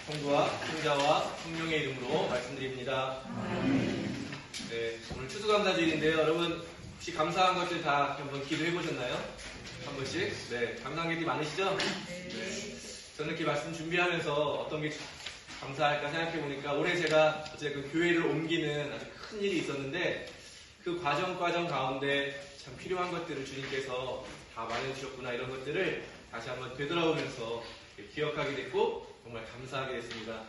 성부와 성자와 성령의 이름으로 말씀드립니다. 네, 오늘 추수감사주일인데요. 여러분 혹시 감사한 것들 다 한번 기도해 보셨나요? 한 번씩? 네, 감사한 게 많으시죠? 네. 저는 이렇게 말씀 준비하면서 어떤 게 감사할까 생각해 보니까 올해 제가 어쨌든 교회를 옮기는 아주 큰 일이 있었는데 그 과정 가운데 참 필요한 것들을 주님께서 다 마련해주셨구나, 이런 것들을 다시 한번 되돌아오면서 기억하게 됐고 정말 감사하게 됐습니다.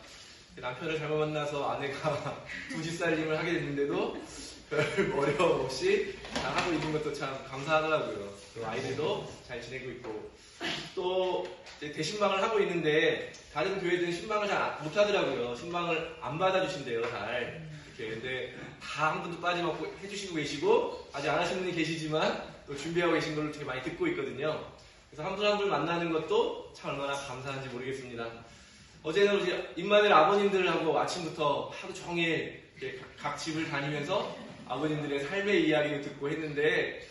남편을 잘못 만나서 아내가 부짓살림을 하게 됐는데도 별 어려움 없이 잘 하고 있는 것도 참 감사하더라고요. 또 아이들도 잘 지내고 있고, 또 이제 대신방을 하고 있는데 다른 교회들은 신방을 잘 못하더라고요. 신방을 안 받아주신대요, 잘. 이렇게. 근데 다 한 분도 빠짐없고 해주시고 계시고, 아직 안 하시는 분이 계시지만 또 준비하고 계신 걸로 되게 많이 듣고 있거든요. 그래서 한 분 한 분 만나는 것도 참 얼마나 감사한지 모르겠습니다. 어제는 우리 임마누엘 아버님들하고 아침부터 하루 종일 각 집을 다니면서 아버님들의 삶의 이야기를 듣고 했는데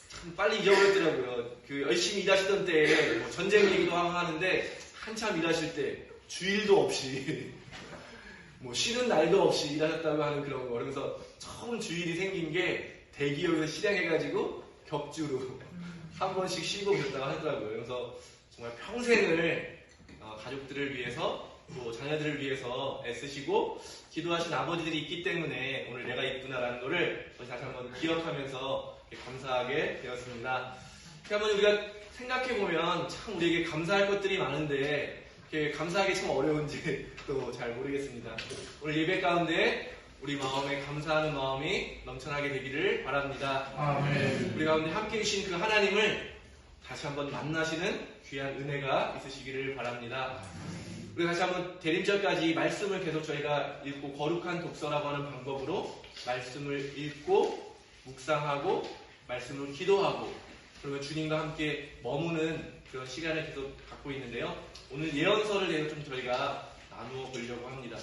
참 빨리 잊어버렸더라고요. 그 열심히 일하시던 때에 뭐 전쟁 얘기도 하는데 한참 일하실 때 주일도 없이 뭐 쉬는 날도 없이 일하셨다고 하는 그런 거. 그러면서 처음 주일이 생긴 게 대기업에서 실행해가지고 격주로 한 번씩 쉬고 그랬다고 하더라고요. 그래서 정말 평생을 가족들을 위해서 또 자녀들을 위해서 애쓰시고 기도하신 아버지들이 있기 때문에 오늘 내가 있구나라는 거를 다시 한번 기억하면서 감사하게 되었습니다. 한번 우리가 생각해보면 참 우리에게 감사할 것들이 많은데 감사하기 참 어려운지 또 잘 모르겠습니다. 오늘 예배 가운데 우리 마음에 감사하는 마음이 넘쳐나게 되기를 바랍니다. 아멘. 우리 가운데 함께 계신 그 하나님을 다시 한번 만나시는 귀한 은혜가 있으시기를 바랍니다. 우리 다시 한번 대림절까지 말씀을 계속 저희가 읽고 거룩한 독서라고 하는 방법으로 말씀을 읽고 묵상하고 말씀으로 기도하고 그리고 주님과 함께 머무는 그런 시간을 계속 갖고 있는데요. 오늘 예언서를 대해서 좀 저희가 나누어 보려고 합니다.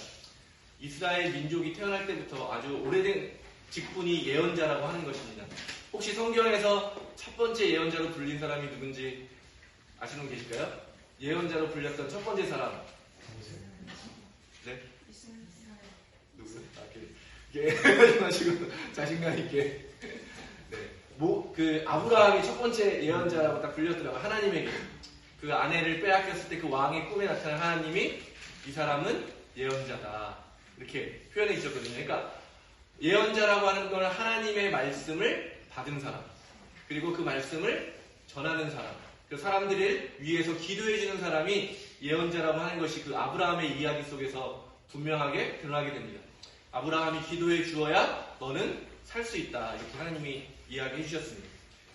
이스라엘 민족이 태어날 때부터 아주 오래된 직분이 예언자라고 하는 것입니다. 혹시 성경에서 첫 번째 예언자로 불린 사람이 누군지 아시는 분 계실까요? 예언자로 불렸던 첫 번째 사람. 네? 누구요? 이렇게 하시고 자신감 있게. 네. 아브라함이 첫 번째 예언자라고 딱 불렸더라고요. 하나님에게. 그 아내를 빼앗겼을 때 그 왕의 꿈에 나타난 하나님이 이 사람은 예언자다, 이렇게 표현해 주셨거든요. 그러니까 예언자라고 하는 건 하나님의 말씀을 받은 사람, 그리고 그 말씀을 전하는 사람, 그 사람들을 위해서 기도해 주는 사람이 예언자라고 하는 것이 그 아브라함의 이야기 속에서 분명하게 드러나게 됩니다. 아브라함이 기도해 주어야 너는 살 수 있다, 이렇게 하나님이 이야기해 주셨습니다.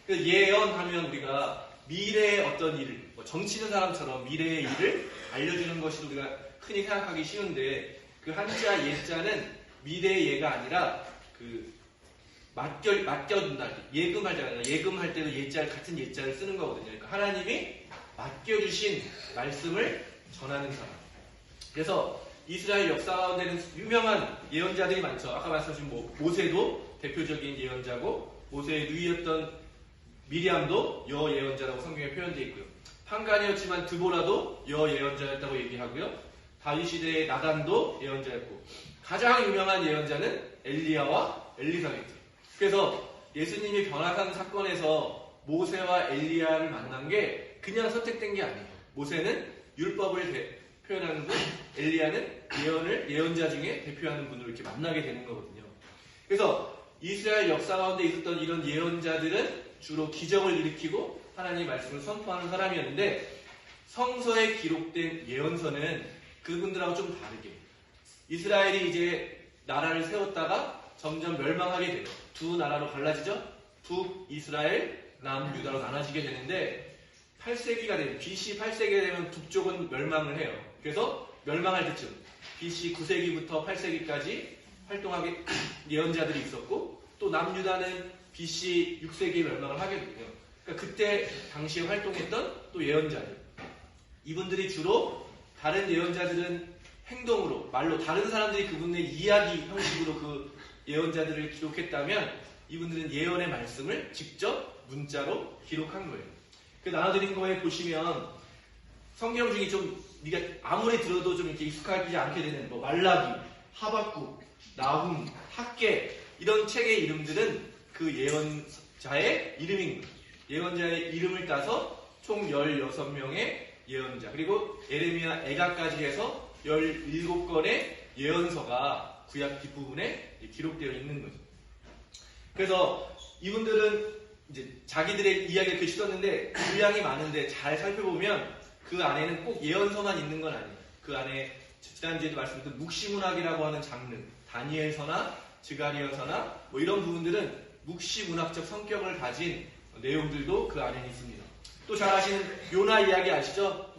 그래서 예언하면 우리가 미래의 어떤 일을, 정치는 사람처럼 미래의 일을 알려주는 것이 우리가 흔히 생각하기 쉬운데, 그 한자 예자는 미래의 예가 아니라 맡겨준다. 예금할 때가 아니라 예금할 때도 예자를, 같은 예자를 쓰는 거거든요. 그러니까 하나님이 맡겨주신 말씀을 전하는 사람. 그래서 이스라엘 역사 가운데는 유명한 예언자들이 많죠. 아까 말씀하신 모세도 대표적인 예언자고, 모세의 누이였던 미리암도 여예언자라고 성경에 표현되어 있고요. 판간이었지만 드보라도 여예언자였다고 얘기하고요. 다윗 시대의 나단도 예언자였고, 가장 유명한 예언자는 엘리야와 엘리사베트. 그래서 예수님이 변화산 사건에서 모세와 엘리야를 만난 게 그냥 선택된 게 아니에요. 모세는 율법을 표현하는 분, 엘리야는 예언자 중에 대표하는 분으로 이렇게 만나게 되는 거거든요. 그래서 이스라엘 역사 가운데 있었던 이런 예언자들은 주로 기적을 일으키고 하나님의 말씀을 선포하는 사람이었는데, 성서에 기록된 예언서는 그분들하고 좀 다르게 이스라엘이 이제 나라를 세웠다가 점점 멸망하게 돼요. 두 나라로 갈라지죠. 북이스라엘, 남유다로 나눠지게 되는데 8세기가 되면, BC 8세기가 되면 북쪽은 멸망을 해요. 그래서 멸망할 때쯤 BC 9세기부터 8세기까지 활동하게 예언자들이 있었고, 또 남유다는 BC 6세기에 멸망을 하게 되거든요. 그러니까 그때 당시에 활동했던 또 예언자들, 이분들이 주로 다른 예언자들은 행동으로, 말로 다른 사람들이 그분의 이야기 형식으로 그 예언자들을 기록했다면, 이분들은 예언의 말씀을 직접 문자로 기록한 거예요. 그 나눠드린 거에 보시면 성경 중에 좀 네가 아무리 들어도 좀 이렇게 익숙하지 않게 되는 뭐 말라기, 하박국, 나훔, 학개 이런 책의 이름들은 그 예언자의 이름인 거예요. 예언자의 이름을 따서 총 16명의 예언자 그리고 에레미야, 애가까지 해서 17권의 예언서가 구약 뒷부분에 기록되어 있는 거죠. 그래서 이분들은 이제 자기들의 이야기를 이렇게 썼는데 분량이 많은데 잘 살펴보면 그 안에는 꼭 예언서만 있는 건 아니에요. 그 안에 지난주에도 말씀드린 묵시문학이라고 하는 장르, 다니엘서나 스가랴서나 뭐 이런 부분들은 묵시문학적 성격을 가진 내용들도 그 안에 있습니다. 또 잘 아시는 요나 이야기 아시죠?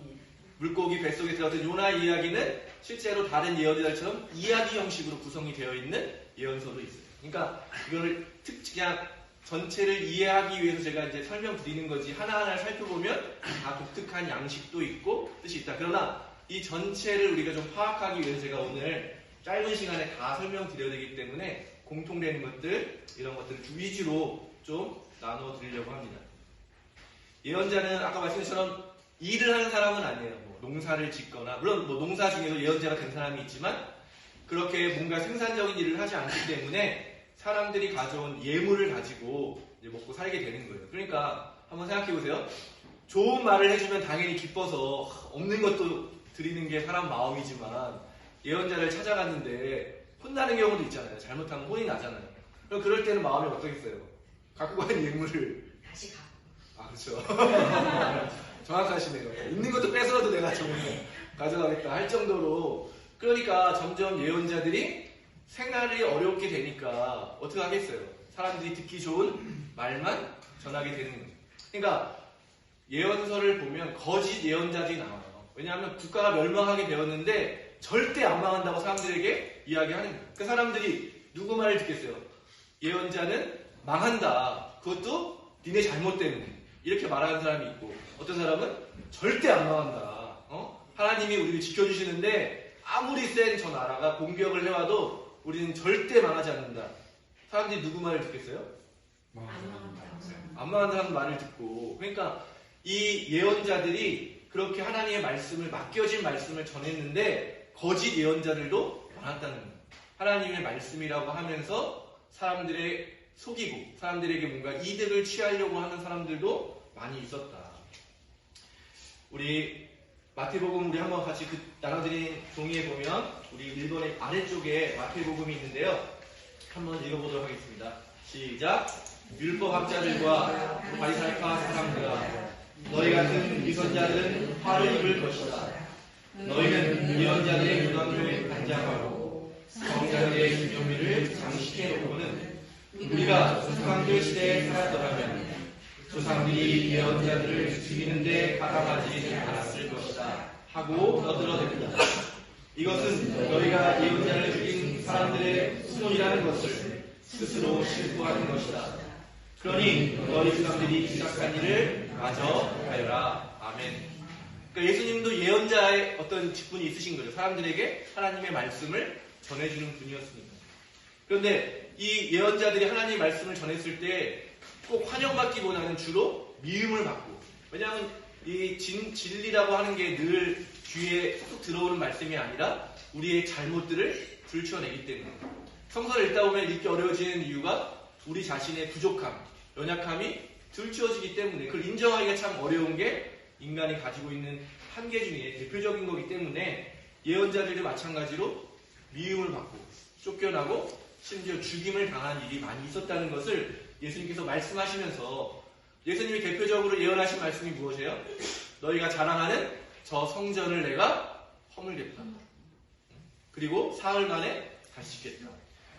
물고기 뱃속에 들어갔던 요나 이야기는 실제로 다른 예언자들처럼 이야기 형식으로 구성이 되어 있는 예언서도 있어요. 그러니까 이거를 그냥 전체를 이해하기 위해서 제가 이제 설명드리는 거지 하나하나 살펴보면 다 독특한 양식도 있고 뜻이 있다. 그러나 이 전체를 우리가 좀 파악하기 위해서 제가 오늘 짧은 시간에 다 설명드려야 되기 때문에 공통되는 것들 이런 것들을 위주로 좀 나눠 드리려고 합니다. 예언자는 아까 말씀드린 것처럼 일을 하는 사람은 아니에요. 뭐 농사를 짓거나 물론 뭐 농사 중에서 예언자가 된 사람이 있지만 그렇게 뭔가 생산적인 일을 하지 않기 때문에 사람들이 가져온 예물을 가지고 이제 먹고 살게 되는 거예요. 그러니까 한번 생각해 보세요. 좋은 말을 해주면 당연히 기뻐서 없는 것도 드리는 게 사람 마음이지만 예언자를 찾아갔는데 혼나는 경우도 있잖아요. 잘못하면 혼이 나잖아요. 그럼 그럴 때는 마음이 어떻겠어요? 갖고 간 예물을 다시 가. 아 그렇죠. 정확하시네요. 있는 것도 뺏어도 내가 좀 가져가겠다 할 정도로 그러니까 점점 예언자들이 생활이 어렵게 되니까 어떻게 하겠어요? 사람들이 듣기 좋은 말만 전하게 되는 거예요. 그러니까 예언서를 보면 거짓 예언자들이 나와요. 왜냐하면 국가가 멸망하게 되었는데 절대 안 망한다고 사람들에게 이야기하는 거예요. 그 사람들이 누구 말을 듣겠어요? 예언자는 망한다. 그것도 니네 잘못 때문에. 이렇게 말하는 사람이 있고 어떤 사람은 절대 안 망한다. 하나님이 우리를 지켜주시는데 아무리 센 저 나라가 공격을 해와도 우리는 절대 망하지 않는다. 사람들이 누구 말을 듣겠어요? 안 망한다는 말을 듣고 그러니까 이 예언자들이 그렇게 하나님의 말씀을 맡겨진 말씀을 전했는데 거짓 예언자들도 많았다는 거예요. 하나님의 말씀이라고 하면서 사람들의 속이고 사람들에게 뭔가 이득을 취하려고 하는 사람들도 많이 있었다. 우리 마태복음 우리 한번 같이 나눠드린 종이에 보면 우리 일본의 아래쪽에 마태복음이 있는데요. 한번 읽어보도록 하겠습니다. 시작. 율법학자들과 바리새파 사람들아 너희 같은 위선자들은 화를 입을 것이다. 너희는 예언자들의 무덤을 간장하고 성자들의 기념일을 장식해 놓고는 우리가 조상들 시대에 살았더라면 조상들이 예언자들을 죽이는데 가담하지 않았을 것이다 하고 너들어댑니다. 이것은 너희가 예언자를 죽인 사람들의 후손이라는 것을 스스로 실토하는 것이다. 그러니 너희 조상들이 시작한 일을 마저 하여라. 아멘. 그러니까 예수님도 예언자의 어떤 직분이 있으신 거죠. 사람들에게 하나님의 말씀을 전해주는 분이었으니까. 그런데 이 예언자들이 하나님의 말씀을 전했을 때 꼭 환영받기보다는 주로 미움을 받고 왜냐하면 이 진리라고 하는 게 늘 귀에 쏙 들어오는 말씀이 아니라 우리의 잘못들을 들춰내기 때문에 성서를 읽다 보면 읽기 어려워지는 이유가 우리 자신의 부족함, 연약함이 들추어지기 때문에 그걸 인정하기가 참 어려운 게 인간이 가지고 있는 한계 중에 대표적인 거기 때문에 예언자들도 마찬가지로 미움을 받고 쫓겨나고 심지어 죽임을 당한 일이 많이 있었다는 것을 예수님께서 말씀하시면서 예수님이 대표적으로 예언하신 말씀이 무엇이에요? 너희가 자랑하는 저 성전을 내가 허물겠다. 그리고 사흘 만에 다시 짓겠다.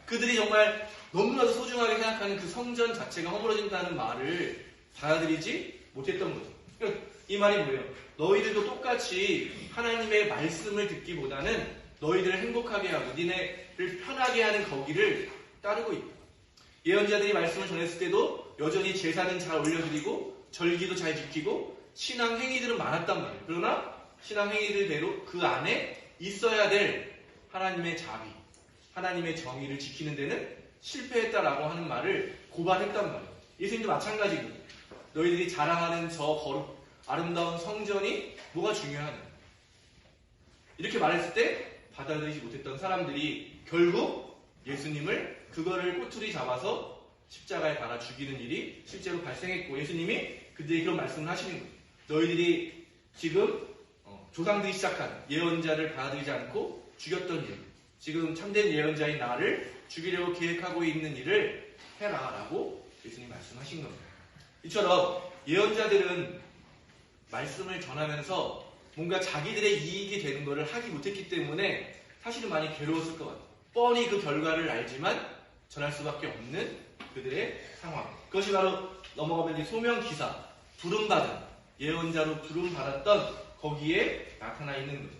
그들이 정말 너무나도 소중하게 생각하는 그 성전 자체가 허물어진다는 말을 받아들이지 못했던 거죠. 이 말이 뭐예요? 너희들도 똑같이 하나님의 말씀을 듣기보다는 너희들을 행복하게 하고 니네를 편하게 하는 거기를 따르고 있다. 예언자들이 말씀을 전했을 때도 여전히 제사는 잘 올려드리고 절기도 잘 지키고 신앙 행위들은 많았단 말이에요. 그러나 신앙 행위들대로 그 안에 있어야 될 하나님의 자비, 하나님의 정의를 지키는 데는 실패했다라고 하는 말을 고발했단 말이에요. 예수님도 마찬가지입니다. 너희들이 자랑하는 저 아름다운 성전이 뭐가 중요하냐. 이렇게 말했을 때 받아들이지 못했던 사람들이 결국 예수님을 그거를 꼬투리 잡아서 십자가에 달아 죽이는 일이 실제로 발생했고, 예수님이 그들에게 그런 말씀을 하시는 거예요. 너희들이 지금 조상들이 시작한 예언자를 받아들이지 않고 죽였던 일, 지금 참된 예언자인 나를 죽이려고 계획하고 있는 일을 해라 라고 예수님이 말씀하신 겁니다. 이처럼 예언자들은 말씀을 전하면서 뭔가 자기들의 이익이 되는 것을 하기 못했기 때문에 사실은 많이 괴로웠을 것 같아요. 뻔히 그 결과를 알지만 전할 수밖에 없는 그들의 상황. 그것이 바로 넘어가면 소명기사, 부름받은, 예언자로 부름받았던 거기에 나타나 있는 거죠.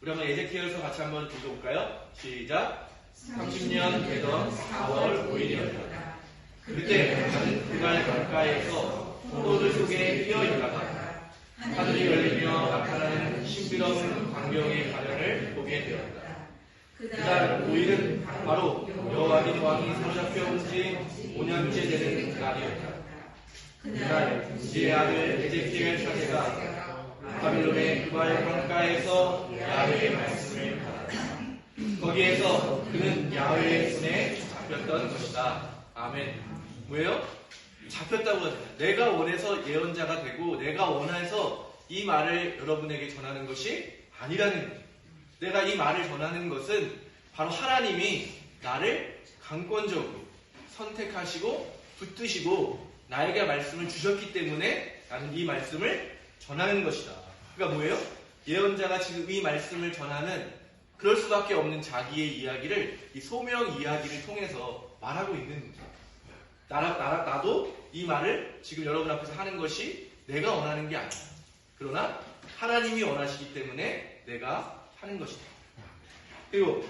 우리 한번 에제키엘서 같이 한번 읽어볼까요? 시작. 30년 되던 4월 5일이었다. 그때 나는 그갈 강가에서 포도들 속에 뛰어일어나다 하늘이 열리며 나타나는 신비로운 광경의 발현을 보게 되었다. 그날 5일은 바로 여호와의 왕이 사로잡혀 온 지 5년째 되는 날이었다. 그날 그의 아들 에제키엘 사제가 바빌론의 그발 강가에서 야훼의 말씀을 받았다. 거기에서 그는 야훼의 손에 잡혔던 것이다. 아멘. 뭐예요? 잡혔다고 하잖아요. 내가 원해서 예언자가 되고 내가 원해서 이 말을 여러분에게 전하는 것이 아니라는 거예요. 내가 이 말을 전하는 것은 바로 하나님이 나를 강권적으로 선택하시고 붙드시고 나에게 말씀을 주셨기 때문에 나는 이 말씀을 전하는 것이다. 그러니까 뭐예요? 예언자가 지금 이 말씀을 전하는 그럴 수밖에 없는 자기의 이야기를 이 소명 이야기를 통해서 말하고 있는 거죠. 나도 이 말을 지금 여러분 앞에서 하는 것이 내가 원하는 게 아니야. 그러나 하나님이 원하시기 때문에 내가 하는 것이다. 그리고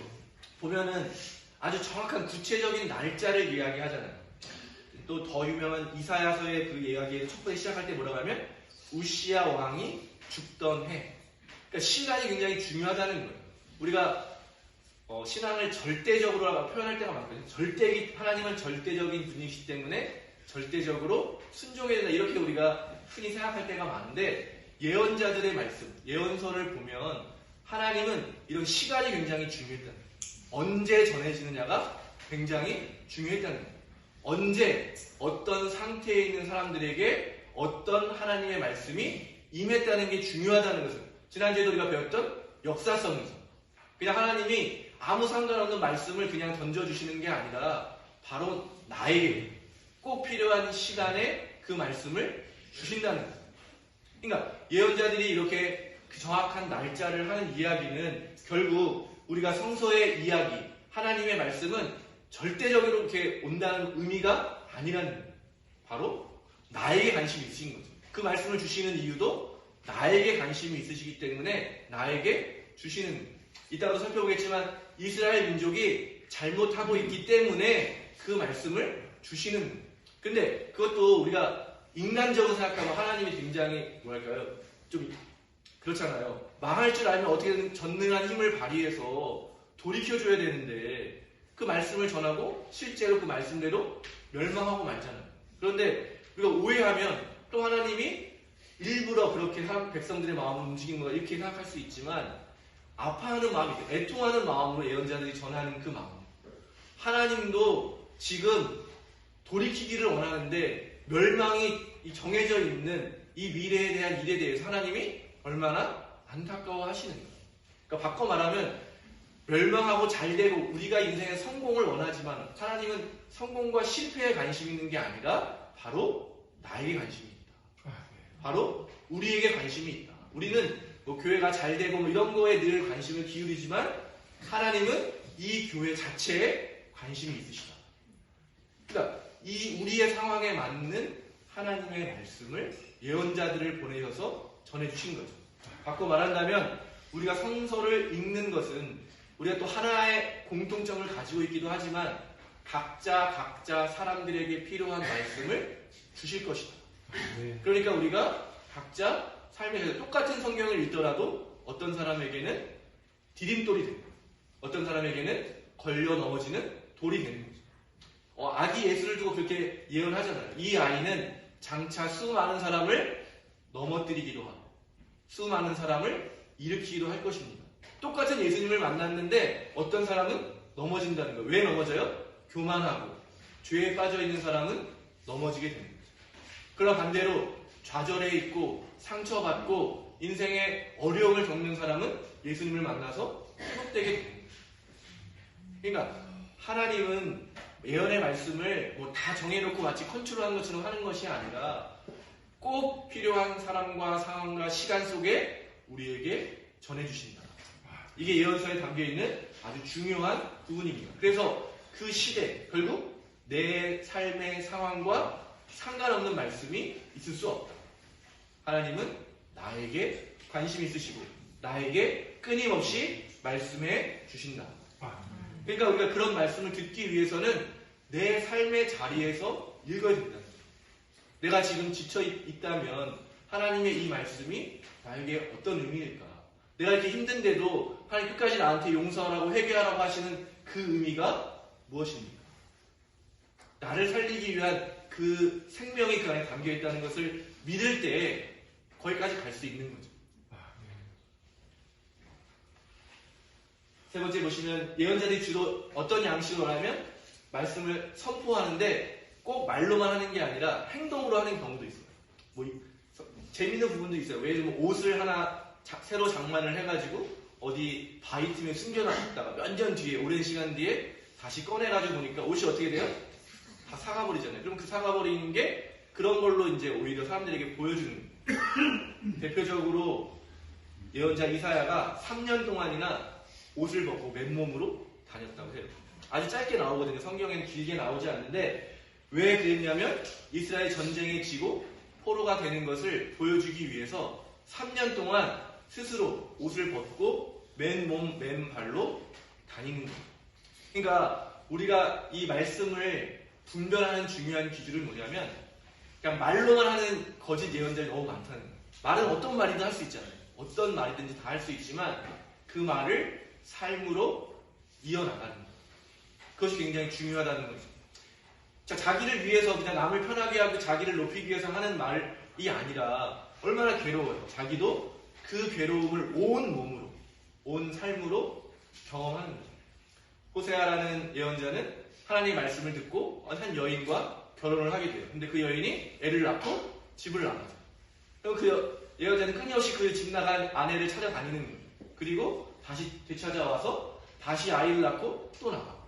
보면은 아주 정확한 구체적인 날짜를 이야기하잖아요. 또 더 유명한 이사야서의 그 이야기를 첫 번째 시작할 때 뭐라고 하면 우시야 왕이 죽던 해. 그러니까 시간이 굉장히 중요하다는 거예요. 우리가 신앙을 절대적으로 표현할 때가 많거든요. 하나님은 절대적인 분이시기 때문에 절대적으로 순종해야 된다. 이렇게 우리가 흔히 생각할 때가 많은데 예언자들의 말씀, 예언서를 보면 하나님은 이런 시간이 굉장히 중요했다는 거예요. 언제 전해지느냐가 굉장히 중요했다는 거예요. 언제 어떤 상태에 있는 사람들에게 어떤 하나님의 말씀이 임했다는 게 중요하다는 것을 지난주에도 우리가 배웠던 역사성에서 그냥 하나님이 아무 상관없는 말씀을 그냥 던져주시는 게 아니라 바로 나에게 꼭 필요한 시간에 그 말씀을 주신다는 거예요. 그러니까 예언자들이 이렇게 정확한 날짜를 하는 이야기는 결국 우리가 성서의 이야기, 하나님의 말씀은 절대적으로 이렇게 온다는 의미가 아니라는 거예요. 바로 나에게 관심이 있으신 거죠. 그 말씀을 주시는 이유도 나에게 관심이 있으시기 때문에 나에게 주시는 거예요. 이따가도 살펴보겠지만 이스라엘 민족이 잘못하고 있기 때문에 그 말씀을 주시는 거예요. 근데 그것도 우리가 인간적으로 생각하면 하나님이 굉장히 뭐랄까요? 좀 그렇잖아요. 망할 줄 알면 어떻게든 전능한 힘을 발휘해서 돌이켜줘야 되는데 그 말씀을 전하고 실제로 그 말씀대로 멸망하고 말잖아요. 그런데 우리가 오해하면 또 하나님이 일부러 그렇게 백성들의 마음을 움직인 거다 이렇게 생각할 수 있지만 아파하는 마음이 애통하는 마음으로 예언자들이 전하는 그 마음. 하나님도 지금 돌이키기를 원하는데 멸망이 정해져 있는 이 미래에 대한 일에 대해서 하나님이 얼마나 안타까워 하시는가. 그러니까 바꿔 말하면 멸망하고 잘되고 우리가 인생의 성공을 원하지만 하나님은 성공과 실패에 관심 있는 게 아니라 바로 나에게 관심이 있다. 바로 우리에게 관심이 있다. 우리는 뭐 교회가 잘되고 뭐 이런 거에 늘 관심을 기울이지만 하나님은 이 교회 자체에 관심이 있으시다. 그러니까 이 우리의 상황에 맞는 하나님의 말씀을 예언자들을 보내셔서 전해주신 거죠. 바꿔 말한다면 우리가 성서를 읽는 것은 우리가 또 하나의 공통점을 가지고 있기도 하지만 각자 사람들에게 필요한 말씀을 주실 것이다. 그러니까 우리가 각자 삶에서 똑같은 성경을 읽더라도 어떤 사람에게는 디딤돌이 되고 어떤 사람에게는 걸려 넘어지는 돌이 되는 거죠. 아기 예수를 두고 그렇게 예언하잖아요. 이 아이는 장차 수많은 사람을 넘어뜨리기도 하고 수많은 사람을 일으키기도 할 것입니다. 똑같은 예수님을 만났는데 어떤 사람은 넘어진다는 거예요. 왜 넘어져요? 교만하고 죄에 빠져있는 사람은 넘어지게 됩니다. 그러나 반대로 좌절해 있고 상처받고 인생에 어려움을 겪는 사람은 예수님을 만나서 회복되게 됩니다. 그러니까 하나님은 예언의 말씀을 뭐 다 정해놓고 마치 컨트롤하는 것처럼 하는 것이 아니라 꼭 필요한 사람과 상황과 시간 속에 우리에게 전해주신다. 이게 예언서에 담겨있는 아주 중요한 부분입니다. 그래서 그 시대, 결국 내 삶의 상황과 상관없는 말씀이 있을 수 없다. 하나님은 나에게 관심 있으시고 나에게 끊임없이 말씀해 주신다. 그러니까 우리가 그런 말씀을 듣기 위해서는 내 삶의 자리에서 읽어야 된다. 내가 지금 지쳐 있다면 하나님의 이 말씀이 나에게 어떤 의미일까? 내가 이렇게 힘든데도 하나님 끝까지 나한테 용서하라고 회개하라고 하시는 그 의미가 무엇입니까? 나를 살리기 위한 그 생명이 그 안에 담겨있다는 것을 믿을 때 거기까지 갈 수 있는 거죠. 세 번째 보시면 예언자들이 주로 어떤 양식으로 하면 말씀을 선포하는데 꼭 말로만 하는 게 아니라 행동으로 하는 경우도 있어요. 뭐 재밌는 부분도 있어요. 예를 들면 옷을 하나 새로 장만을 해가지고 어디 바위 틈에 숨겨놨다가 몇 년 뒤에 오랜 시간 뒤에 다시 꺼내가지고 보니까 옷이 어떻게 돼요? 다 사가버리잖아요. 그럼 그 사가버리는 게 그런 걸로 이제 오히려 사람들에게 보여주는 대표적으로 예언자 이사야가 3년 동안이나 옷을 벗고 맨몸으로 다녔다고 해요. 아주 짧게 나오거든요. 성경에는 길게 나오지 않는데 왜 그랬냐면 이스라엘 전쟁에 지고 포로가 되는 것을 보여주기 위해서 3년 동안 스스로 옷을 벗고 맨몸 맨발로 다니는 거예요. 그러니까 우리가 이 말씀을 분별하는 중요한 기준은 뭐냐면 그냥 말로만 하는 거짓 예언자들이 너무 많다는 거예요. 말은 어떤 말이든 할 수 있잖아요. 어떤 말이든지 다 할 수 있지만 그 말을 삶으로 이어나가는 거예요. 그것이 굉장히 중요하다는 거죠. 자, 자기를 위해서 그냥 남을 편하게 하고 자기를 높이기 위해서 하는 말이 아니라 얼마나 괴로워요. 자기도 그 괴로움을 온 몸으로, 온 삶으로 경험하는 거죠. 호세아라는 예언자는 하나님의 말씀을 듣고 한 여인과 결혼을 하게 돼요. 근데 그 여인이 애를 낳고 집을 나가죠. 그럼 그 예언자는 끊임없이 그 집 나간 아내를 찾아다니는 거예요. 그리고 다시 되찾아와서 다시 아이를 낳고 또 나가고.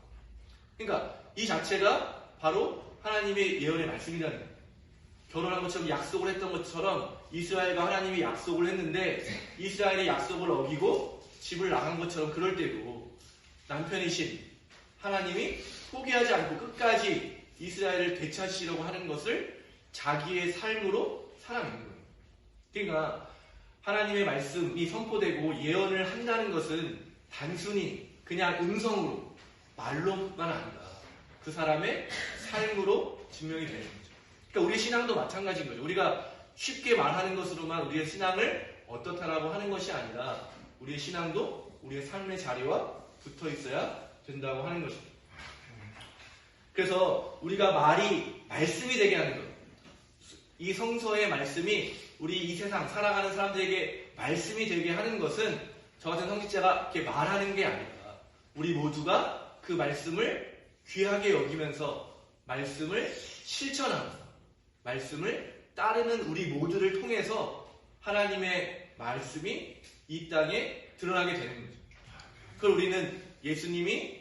그러니까 이 자체가 바로 하나님의 예언의 말씀이라는 거예요. 결혼한 것처럼 약속을 했던 것처럼 이스라엘과 하나님이 약속을 했는데 이스라엘의 약속을 어기고 집을 나간 것처럼 그럴 때도 남편이신 하나님이 포기하지 않고 끝까지 이스라엘을 되찾으시려고 하는 것을 자기의 삶으로 살아내는 거예요. 그러니까 하나님의 말씀이 선포되고 예언을 한다는 것은 단순히 그냥 음성으로 말로만 아니라 그 사람의 삶으로 증명이 되는 거죠. 그러니까 우리의 신앙도 마찬가지인 거죠. 우리가 쉽게 말하는 것으로만 우리의 신앙을 어떻다라고 하는 것이 아니라 우리의 신앙도 우리의 삶의 자리와 붙어 있어야 된다고 하는 것입니다. 그래서 우리가 말이 말씀이 되게 하는 것. 이 성서의 말씀이 우리 이 세상 살아가는 사람들에게 말씀이 되게 하는 것은 저 같은 성직자가 이렇게 말하는 게 아니라 우리 모두가 그 말씀을 귀하게 여기면서 말씀을 실천하면서 말씀을 따르는 우리 모두를 통해서 하나님의 말씀이 이 땅에 드러나게 되는 거죠. 그걸 우리는 예수님이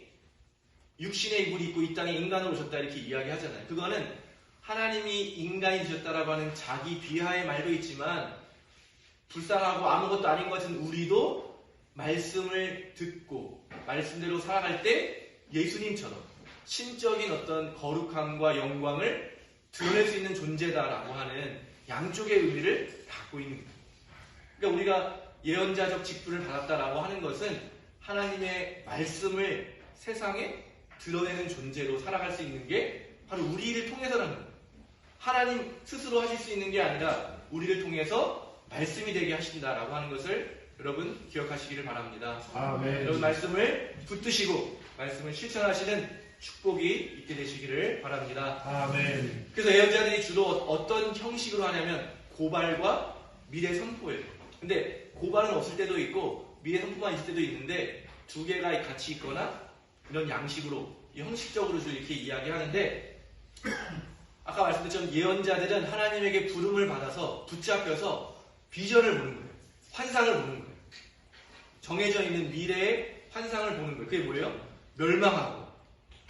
육신의 입을 입고 이 땅에 인간으로 오셨다 이렇게 이야기하잖아요. 그거는 하나님이 인간이 되셨다라고 하는 자기 비하의 말도 있지만 불쌍하고 아무것도 아닌 것 같은 우리도 말씀을 듣고 말씀대로 살아갈 때 예수님처럼 신적인 어떤 거룩함과 영광을 드러낼 수 있는 존재다라고 하는 양쪽의 의미를 갖고 있는 거예요. 그러니까 우리가 예언자적 직분을 받았다라고 하는 것은 하나님의 말씀을 세상에 드러내는 존재로 살아갈 수 있는 게 바로 우리를 통해서라는 거예요. 하나님 스스로 하실 수 있는 게 아니라 우리를 통해서 말씀이 되게 하신다라고 하는 것을 여러분 기억하시기를 바랍니다. 아멘. 여러분 말씀을 붙드시고 말씀을 실천하시는 축복이 있게 되시기를 바랍니다. 아멘. 그래서 예언자들이 주로 어떤 형식으로 하냐면 고발과 미래 선포예요. 근데 고발은 없을 때도 있고 미래 선포만 있을 때도 있는데 두 개가 같이 있거나 이런 양식으로 형식적으로 이렇게 이야기하는데 아까 말씀드렸던 예언자들은 하나님에게 부름을 받아서 붙잡혀서 비전을 보는 거예요. 환상을 보는 거예요. 정해져 있는 미래의 환상을 보는 거예요. 그게 뭐예요? 멸망하고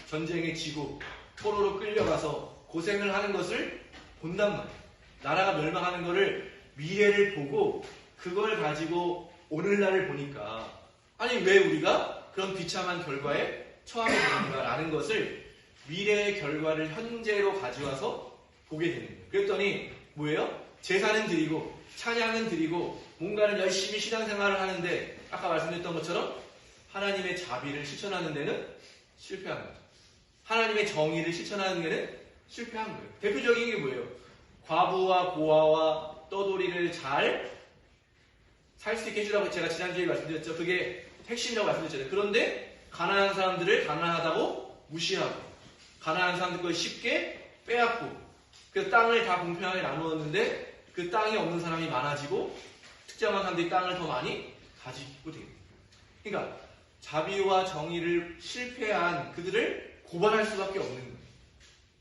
전쟁에 지고 포로로 끌려가서 고생을 하는 것을 본단 말이에요. 나라가 멸망하는 것을 미래를 보고 그걸 가지고 오늘날을 보니까 아니 왜 우리가 그런 비참한 결과에 처하게 되는가라는 것을 미래의 결과를 현재로 가져와서 보게 되는 거예요. 그랬더니 뭐예요? 제사는 드리고 찬양은 드리고 뭔가를 열심히 신앙생활을 하는데 아까 말씀드렸던 것처럼 하나님의 자비를 실천하는 데는 실패한 거죠. 하나님의 정의를 실천하는 데는 실패한 거예요. 대표적인 게 뭐예요? 과부와 고아와 떠돌이를 잘 살 수 있게 해주라고 제가 지난주에 말씀드렸죠. 그게 핵심이라고 말씀드렸잖아요. 그런데 가난한 사람들을 가난하다고 무시하고 가난한 사람들 걸 쉽게 빼앗고 그 땅을 다 공평하게 나누었는데 그 땅이 없는 사람이 많아지고 특정한 사람들이 땅을 더 많이 가지고 돼요. 그러니까 자비와 정의를 실패한 그들을 고발할 수밖에 없는 거예요.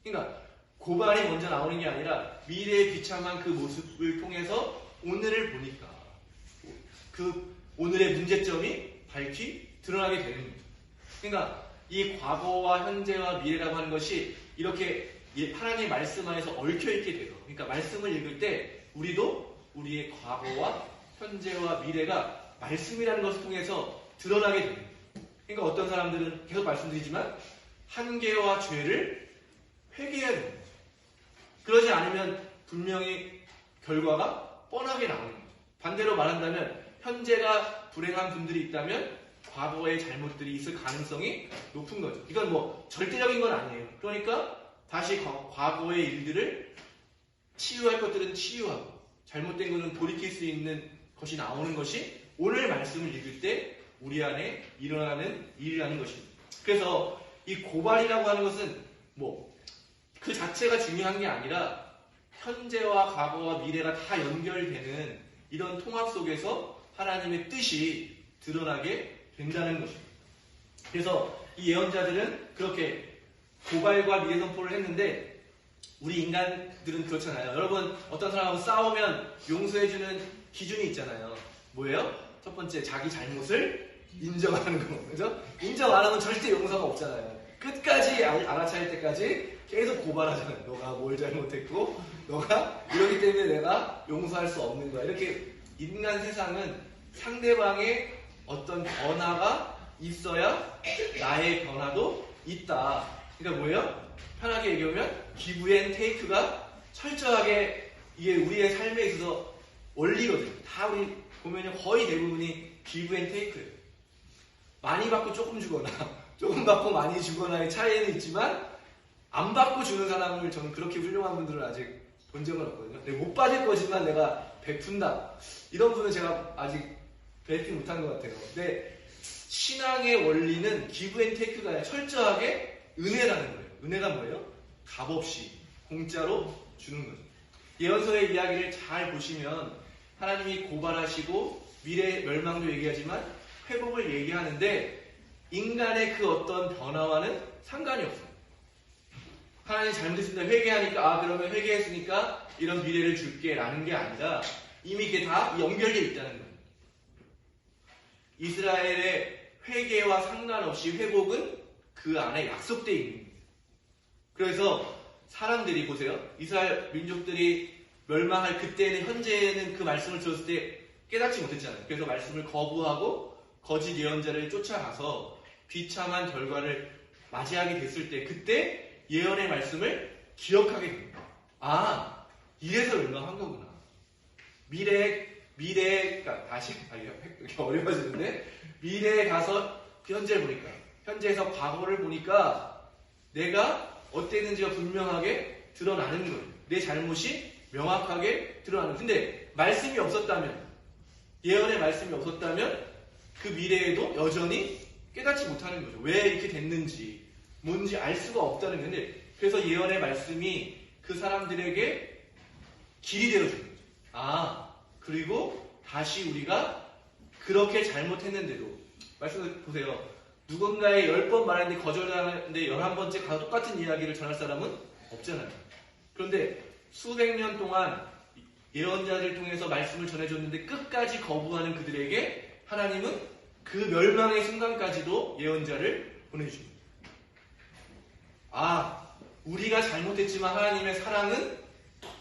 그러니까 고발이 먼저 나오는 게 아니라 미래의 비참한 그 모습을 통해서 오늘을 보니까 그 오늘의 문제점이 밝히 드러나게 되는 거죠. 그러니까 이 과거와 현재와 미래라고 하는 것이 이렇게 하나님의 말씀 안에서 얽혀있게 돼요. 그러니까 말씀을 읽을 때 우리도 우리의 과거와 현재와 미래가 말씀이라는 것을 통해서 드러나게 됩니다. 그러니까 어떤 사람들은 계속 말씀드리지만 한계와 죄를 회개해야 됩니다. 그러지 않으면 분명히 결과가 뻔하게 나오는 거죠. 반대로 말한다면 현재가 불행한 분들이 있다면 과거의 잘못들이 있을 가능성이 높은 거죠. 이건 뭐 절대적인 건 아니에요. 그러니까 다시 과거의 일들을 치유할 것들은 치유하고 잘못된 것은 돌이킬 수 있는 것이 나오는 것이 오늘 말씀을 읽을 때 우리 안에 일어나는 일이라는 것입니다. 그래서 이 고발이라고 하는 것은 뭐 그 자체가 중요한 게 아니라 현재와 과거와 미래가 다 연결되는 이런 통합 속에서 하나님의 뜻이 드러나게 된다는 것입니다. 그래서 이 예언자들은 그렇게 고발과 미래 선포를 했는데 우리 인간들은 그렇잖아요. 여러분 어떤 사람하고 싸우면 용서해주는 기준이 있잖아요. 뭐예요? 첫 번째 자기 잘못을 인정하는 거. 그죠? 인정 안 하면 절대 용서가 없잖아요. 끝까지 알아차릴 때까지 계속 고발하잖아요. 너가 뭘 잘못했고 너가 이러기 때문에 내가 용서할 수 없는 거야. 이렇게 인간 세상은 상대방의 어떤 변화가 있어야 나의 변화도 있다. 그러니까 뭐예요? 편하게 얘기하면 기브 앤 테이크가 철저하게 이게 우리의 삶에 있어서 원리거든요. 다 우리 보면 거의 대부분이 기브 앤 테이크예요. 많이 받고 조금 주거나 조금 받고 많이 주거나의 차이는 있지만 안 받고 주는 사람을 저는 그렇게 훌륭한 분들은 아직 본 적은 없거든요. 못 받을 거지만 내가 베푼다. 이런 분은 제가 아직 뵙지 못한 것 같아요. 근데 신앙의 원리는 기브 앤 테이크가 아니라 철저하게 은혜라는 거예요. 은혜가 뭐예요? 값없이 공짜로 주는 거죠. 예언서의 이야기를 잘 보시면 하나님이 고발하시고 미래 멸망도 얘기하지만 회복을 얘기하는데 인간의 그 어떤 변화와는 상관이 없어요. 하나님 잘못했습니다. 회개하니까 그러면 회개했으니까 이런 미래를 줄게 라는 게 아니라 이미 이게 다 연결되어 있다는 거예요. 이스라엘의 회개와 상관없이 회복은 그 안에 약속되어 있는 거예요. 그래서 사람들이 보세요. 이스라엘 민족들이 멸망할 그때는 현재는 그 말씀을 들었을 때 깨닫지 못했잖아요. 그래서 말씀을 거부하고 거짓 예언자를 쫓아가서 비참한 결과를 맞이하게 됐을 때 그때 예언의 말씀을 기억하게 됩니다. 이래서 멸망한 거구나. 그러니까 다시 이렇게 어려워지는데 미래에 가서 현재를 보니까 현재에서 과거를 보니까 내가 어땠는지가 분명하게 드러나는 거예요. 내 잘못이 명확하게 드러나는. 근데 말씀이 없었다면 예언의 말씀이 없었다면 그 미래에도 여전히 깨닫지 못하는 거죠. 왜 이렇게 됐는지 뭔지 알 수가 없다는 건데 그래서 예언의 말씀이 그 사람들에게 길이 되어주는 거죠. 그리고 다시 우리가 그렇게 잘못했는데도, 말씀을 보세요. 누군가의 10번 말했는데 거절하는데 11번째 가서 똑같은 이야기를 전할 사람은 없잖아요. 그런데 수백 년 동안 예언자들 통해서 말씀을 전해줬는데 끝까지 거부하는 그들에게 하나님은 그 멸망의 순간까지도 예언자를 보내주십니다. 우리가 잘못했지만 하나님의 사랑은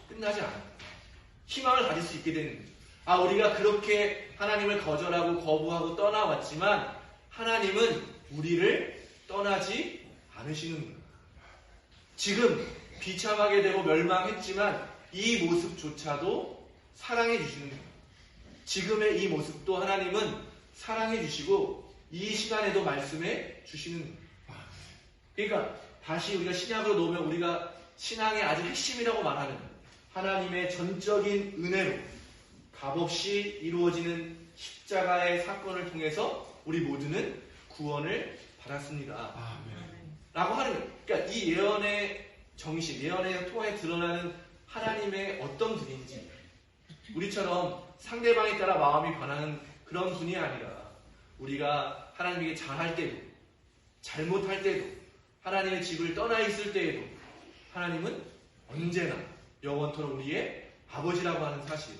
끝나지 않아요. 희망을 가질 수 있게 되는 거예요. 우리가 그렇게 하나님을 거절하고 거부하고 떠나왔지만 하나님은 우리를 떠나지 않으시는 거예요. 지금 비참하게 되고 멸망했지만 이 모습조차도 사랑해 주시는 거예요. 지금의 이 모습도 하나님은 사랑해 주시고 이 시간에도 말씀해 주시는 거예요. 그러니까 다시 우리가 신약으로 놓으면 우리가 신앙의 아주 핵심이라고 말하는 하나님의 전적인 은혜로 값없이 이루어지는 십자가의 사건을 통해서 우리 모두는 구원을 받았습니다. 라고 하는 거예요. 그러니까 이 예언의 정신, 예언의 통해 드러나는 하나님의 어떤 분인지, 우리처럼 상대방에 따라 마음이 변하는 그런 분이 아니라 우리가 하나님에게 잘할 때도 잘못할 때도 하나님의 집을 떠나 있을 때에도 하나님은 언제나 영원토록 우리의 아버지라고 하는 사실,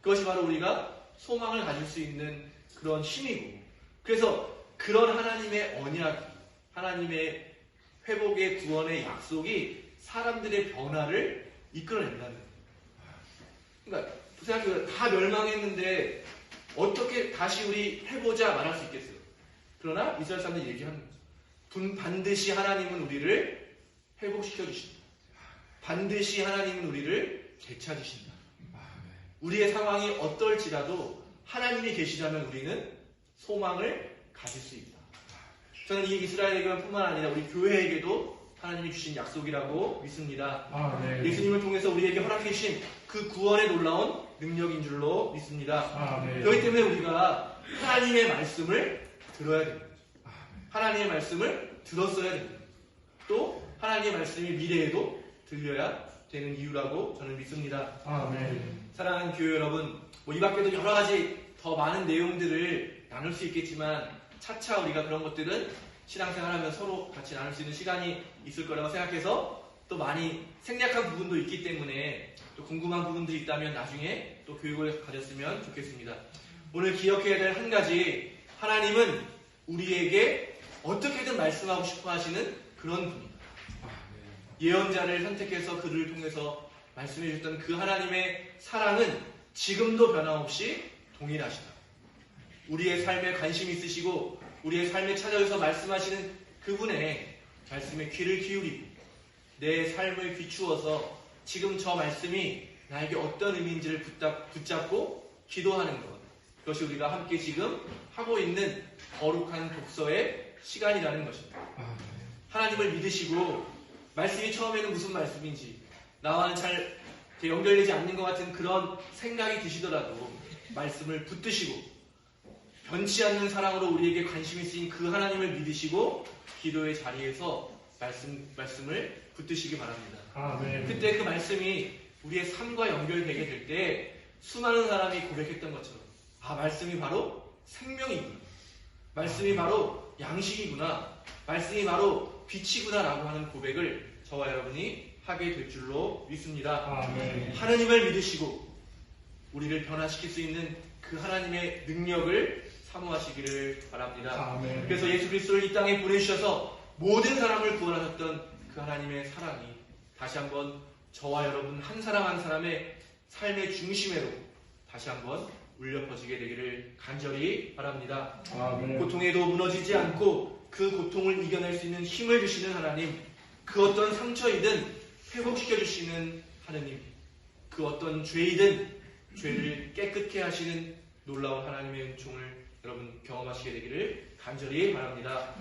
그것이 바로 우리가 소망을 가질 수 있는 그런 힘이고, 그래서 그런 하나님의 언약이, 하나님의 회복의 구원의 약속이 사람들의 변화를 이끌어낸다는 거예요. 그러니까 생각해보세요. 다 멸망했는데 어떻게 다시 우리 해보자 말할 수 있겠어요? 그러나 이스라엘 사람들이 얘기하는 거죠. 반드시 하나님은 우리를 회복시켜 주신다. 반드시 하나님은 우리를 되찾으신다. 우리의 상황이 어떨지라도 하나님이 계시다면 우리는 소망을 가질 수 있다. 저는 이 이스라엘에게뿐만 아니라 우리 교회에게도 하나님이 주신 약속이라고 믿습니다. 예수님을 통해서 우리에게 허락해 주신 그 구원의 놀라운 능력인 줄로 믿습니다. 그렇기 때문에 우리가 하나님의 말씀을 들어야 됩니다. 하나님의 말씀을 들었어야 됩니다. 또 하나님의 말씀이 미래에도 들려야 되는 이유라고 저는 믿습니다. 사랑하는 교회 여러분, 이 밖에도 여러 가지 더 많은 내용들을 나눌 수 있겠지만 차차 우리가 그런 것들은 신앙생활하면 서로 같이 나눌 수 있는 시간이 있을 거라고 생각해서 또 많이 생략한 부분도 있기 때문에 또 궁금한 부분들이 있다면 나중에 또 교육을 가졌으면 좋겠습니다. 오늘 기억해야 될 한 가지, 하나님은 우리에게 어떻게든 말씀하고 싶어 하시는 그런 분입니다. 예언자를 선택해서 그를 통해서 말씀해 주셨던 그 하나님의 사랑은 지금도 변함없이 동일하시다. 우리의 삶에 관심 있으시고 우리의 삶에 찾아오셔서 말씀하시는 그분의 말씀에 귀를 기울이고 내 삶을 비추어서 지금 저 말씀이 나에게 어떤 의미인지를 붙잡고 기도하는 것, 그것이 우리가 함께 지금 하고 있는 거룩한 독서의 시간이라는 것입니다. 하나님을 믿으시고 말씀이 처음에는 무슨 말씀인지 나와는 잘 연결되지 않는 것 같은 그런 생각이 드시더라도 말씀을 붙드시고 변치 않는 사랑으로 우리에게 관심이 쓰인 그 하나님을 믿으시고 기도의 자리에서 말씀을 붙드시기 바랍니다. 그때 그 말씀이 우리의 삶과 연결되게 될 때 수많은 사람이 고백했던 것처럼 말씀이 바로 생명이구나, 말씀이 바로 양식이구나, 말씀이 바로 빛이구나 라고 하는 고백을 저와 여러분이 하게 될 줄로 믿습니다. 하나님을 믿으시고 우리를 변화시킬 수 있는 그 하나님의 능력을 사모하시기를 바랍니다. 그래서 예수 그리스도를 이 땅에 보내주셔서 모든 사람을 구원하셨던 그 하나님의 사랑이 다시 한번 저와 여러분 한 사람 한 사람의 삶의 중심으로 다시 한번 울려 퍼지게 되기를 간절히 바랍니다. 고통에도 무너지지 않고 그 고통을 이겨낼 수 있는 힘을 주시는 하나님, 그 어떤 상처이든 회복시켜 주시는 하나님, 그 어떤 죄이든 죄를 깨끗게 하시는 놀라운 하나님의 은총을 여러분 경험하시게 되기를 간절히 바랍니다.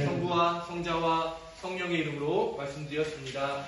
성부와 성자와 성령의 이름으로 말씀드렸습니다.